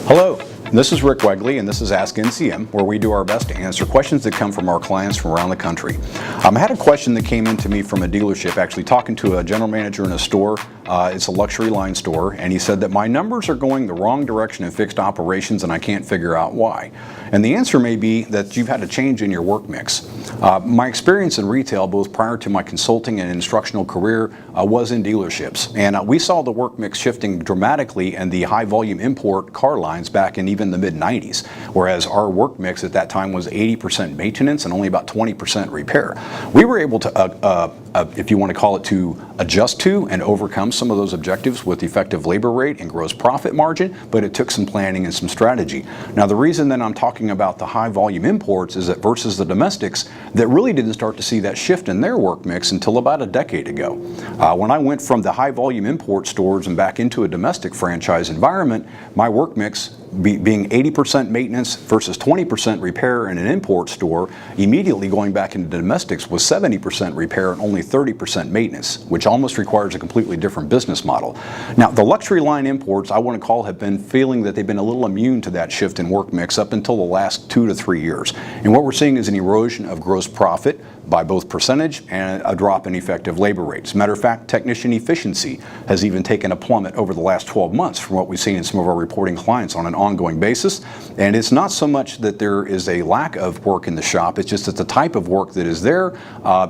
Hello, this is Rick Wegley and this is Ask NCM, where we do our best to answer questions that come from our clients from around the country. I had a question that came in to me from a dealership, actually talking to a general manager in a store. It's a luxury line store, and he said that my numbers are going the wrong direction in fixed operations and I can't figure out why. And the answer may be that you've had a change in your work mix. My experience in retail, both prior to my consulting and instructional career, was in dealerships. And we saw the work mix shifting dramatically in the high volume import car lines back in even the mid-90s, whereas our work mix at that time was 80% maintenance and only about 20% repair. We were able to, if you want to call it, to adjust to and overcome some of those objectives with effective labor rate and gross profit margin, but it took some planning and some strategy. Now, the reason that I'm talking about the high volume imports is that versus the domestics that really didn't start to see that shift in their work mix until about a decade ago. When I went from the high volume import stores and back into a domestic franchise environment, my work mix being 80% maintenance versus 20% repair in an import store, immediately going back into domestics was 70% repair and only 30% maintenance, which almost requires a completely different business model. Now, the luxury line imports, I want to call, have been feeling that they've been a little immune to that shift in work mix up until the last 2 to 3 years. And what we're seeing is an erosion of gross profit by both percentage and a drop in effective labor rates. Matter of fact, technician efficiency has even taken a plummet over the last 12 months from what we've seen in some of our reporting clients on an ongoing basis. And it's not so much that there is a lack of work in the shop, it's just that the type of work that is there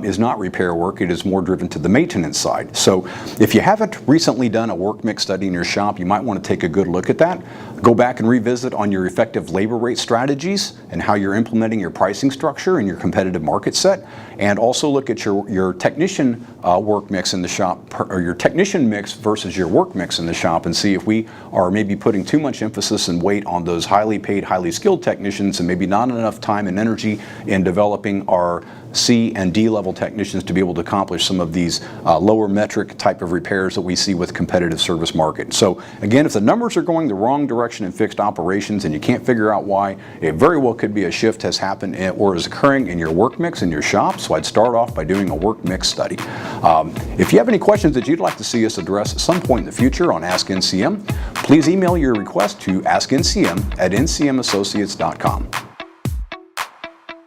is not repair work, it is more driven to the maintenance side. So if you haven't recently done a work mix study in your shop, you might want to take a good look at that. Go back and revisit on your effective labor rate strategies and how you're implementing your pricing structure and your competitive market set. And also look at your technician work mix in the shop, or your technician mix versus your work mix in the shop, and see if we are maybe putting too much emphasis and weight on those highly paid, highly skilled technicians and maybe not enough time and energy in developing our C and D level technicians to be able to accomplish some of these lower metric type of repairs that we see with competitive service market. So again, if the numbers are going the wrong direction in fixed operations and you can't figure out why, it very well could be a shift has happened or is occurring in your work mix in your shop. So I'd start off by doing a work mix study. If you have any questions that you'd like to see us address at some point in the future on Ask NCM, please email your request to askncm@ncmassociates.com.